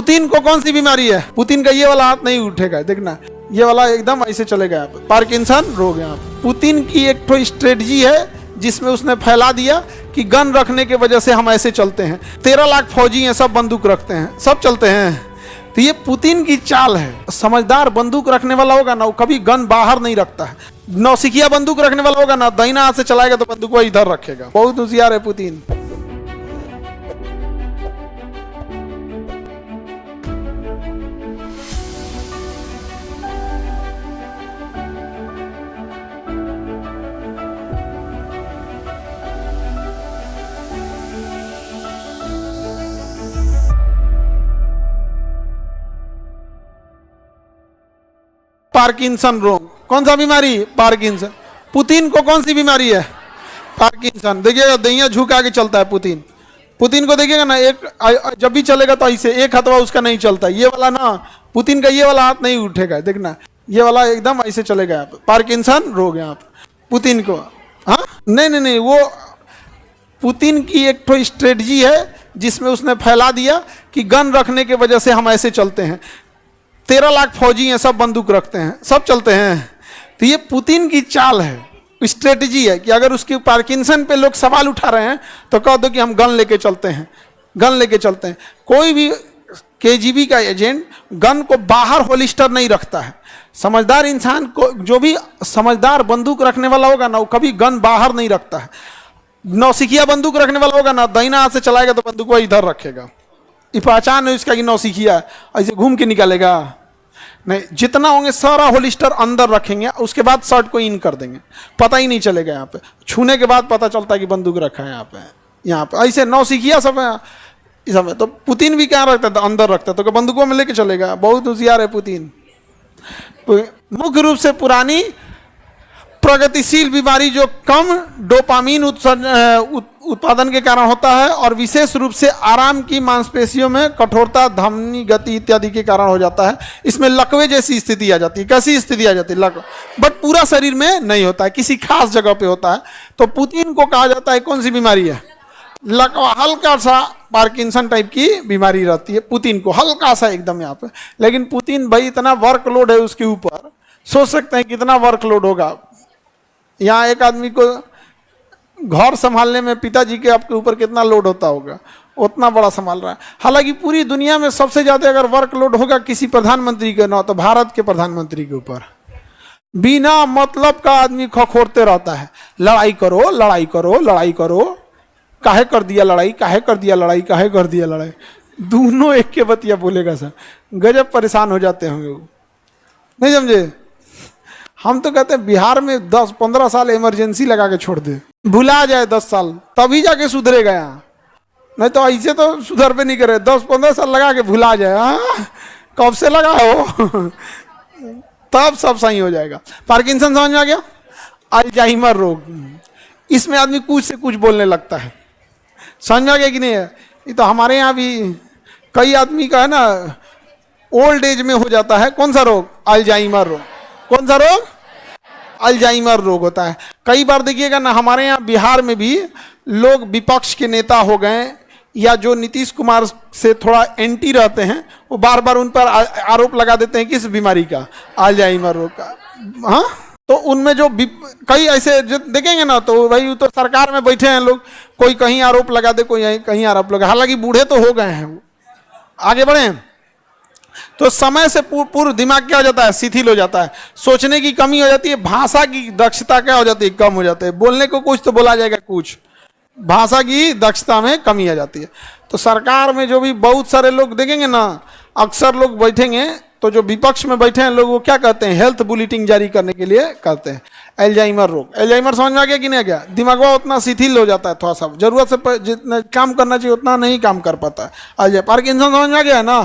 Putin को कौन सी बीमारी है? पुतिन का ये वाला हाथ नहीं उठेगा, देखना ये वाला एकदम ऐसे चलेगा यहाँ पे, पार्किंसन रोग यहाँ पे। पुतिन की एक तो स्ट्रेटजी है जिसमें उसने फैला दिया कि गन रखने के वजह से हम ऐसे चलते हैं। 13 लाख फौजी हैं, सब बंदूक रखते हैं, सब चलते हैं। तो ये पुतिन की चाल है। समझदार बंदूक रखने वाला होगा ना, वो कभी गन बाहर नहीं रखता है। नौसिखिया बंदूक रखने वाला होगा ना, दाहिना हाथ से चलाएगा तो बंदूक वो इधर रखेगा। बहुत होशियार है पुतिन। पार्किंसन रोग, कौन सा बीमारी? पार्किंसन। पुतिन को कौन सी बीमारी है? पार्किंसन। देखिएगा दहिया झुका के चलता है पुतिन। पुतिन को देखिएगा ना, एक जब भी चलेगा तो ऐसे एक हाथवा उसका नहीं चलता। ये वाला ना, पुतिन का ये वाला हाथ नहीं उठेगा, देखना ये वाला एकदम ऐसे चलेगा यहाँ पे। पार्किंसन रोग यहाँ पे पुतिन को। हाँ नहीं, वो पुतिन की एक तो स्ट्रेटजी है जिसमें उसने फैला दिया कि गन रखने के वजह से हम ऐसे चलते हैं। 13 लाख फौजी हैं, सब बंदूक रखते हैं, सब चलते हैं। तो ये पुतिन की चाल है, स्ट्रेटजी है कि अगर उसके पार्किंसन पे लोग सवाल उठा रहे हैं तो कह दो कि हम गन लेके चलते हैं, गन लेके चलते हैं। कोई भी केजीबी का एजेंट गन को बाहर होलिस्टर नहीं रखता है। समझदार इंसान को, जो भी समझदार बंदूक रखने वाला होगा ना, वो कभी गन बाहर नहीं रखता है। नौसिखिया बंदूक रखने वाला होगा ना, दाहिना हाथ से चलाएगा तो बंदूक वो इधर रखेगा। ये पहचान है इसका कि नौसिखिया ऐसे घूम के निकालेगा नहीं। जितना होंगे सारा होलिस्टर अंदर रखेंगे, उसके बाद शर्ट को इन कर देंगे, पता ही नहीं चलेगा। यहाँ पे छूने के बाद पता चलता है कि बंदूक रखा है यहाँ पे ऐसे नौसिखिया सब इस समय। तो पुतिन भी क्या रखता था? अंदर रखता, तो बंदूकों में लेके चलेगा। बहुत होशियार है पुतिन। मुख्य रूप से पुरानी प्रगतिशील बीमारी जो कम डोपामीन उत्पादन के कारण होता है और विशेष रूप से आराम की मांसपेशियों में कठोरता, धमनी गति इत्यादि के कारण हो जाता है। इसमें लकवे जैसी स्थिति आ जाती है। कैसी स्थिति आ जाती है? लकवा। बट पूरा शरीर में नहीं होता है, किसी खास जगह पे होता है। तो पुतिन को कहा जाता है कौन सी बीमारी है? लकवा। हल्का सा पार्किंसन टाइप की बीमारी रहती है पुतिन को, हल्का सा एकदम यहाँ पे। लेकिन पुतिन भाई इतना वर्कलोड है उसके ऊपर, सोच सकते हैं कितना वर्कलोड होगा। यहाँ एक आदमी को घर संभालने में पिताजी के आपके ऊपर कितना लोड होता होगा, उतना बड़ा संभाल रहा है। हालांकि पूरी दुनिया में सबसे ज़्यादा अगर वर्कलोड होगा किसी प्रधानमंत्री के ना, तो भारत के प्रधानमंत्री के ऊपर। बिना मतलब का आदमी खखोरते रहता है, लड़ाई करो लड़ाई करो लड़ाई करो, काहे कर दिया लड़ाई, काहे कर दिया लड़ाई, काहे कर दिया लड़ाई। दोनों एक के बतिया बोलेगा सर, गजब परेशान हो जाते होंगे वो, नहीं समझे। हम तो कहते हैं बिहार में 10-15 साल इमरजेंसी लगा के छोड़ दे, भुला जाए 10 साल, तभी जाके सुधरेगा यहाँ। नहीं तो ऐसे तो सुधर पे नहीं करे। 10-15 साल लगा के भुला जाए। हाँ कब से लगा हो तब सब सही हो जाएगा। पार्किंसन समझ में आ गया? अल्जाइमर रोग, इसमें आदमी कुछ से कुछ बोलने लगता है। समझ में आ गया कि नहीं है? ये तो हमारे यहाँ भी कई आदमी का है ना, ओल्ड एज में हो जाता है। कौन सा रोग? अल्जाइमर रोग। कौन सा रोग? अल्जाइमर रोग होता है। कई बार देखिएगा ना, हमारे यहाँ बिहार में भी लोग विपक्ष के नेता हो गए या जो नीतीश कुमार से थोड़ा एंटी रहते हैं, वो बार बार उन पर आरोप लगा देते हैं किस बीमारी का? अल्जाइमर रोग का। हाँ तो उनमें जो कई ऐसे देखेंगे ना, तो भाई तो सरकार में बैठे हैं लोग, कोई कहीं आरोप लगा दे, कोई कहीं आरोप लगा। हालांकि बूढ़े तो हो गए हैं, वो आगे बढ़े हैं। तो समय से पूर्व दिमाग क्या हो जाता है? शिथिल हो जाता है, सोचने की कमी हो जाती है, भाषा की दक्षता क्या हो जाती है? कम हो जाती है। बोलने को कुछ तो बोला जाएगा कुछ, भाषा की दक्षता में कमी आ जाती है। तो सरकार में जो भी बहुत सारे लोग देखेंगे ना, अक्सर लोग बैठेंगे तो जो विपक्ष में बैठे हैं लोग, वो क्या कहते हैं? हेल्थ बुलेटिन जारी करने के लिए कहते हैं अल्जाइमर रोग। अल्जाइमर समझ में आ गया कि नहीं आ गया? दिमाग उतना शिथिल हो जाता है, थोड़ा सा जरूरत से जितना काम करना चाहिए उतना नहीं काम कर पाता है। पार्किंसन समझ में आ गया है ना?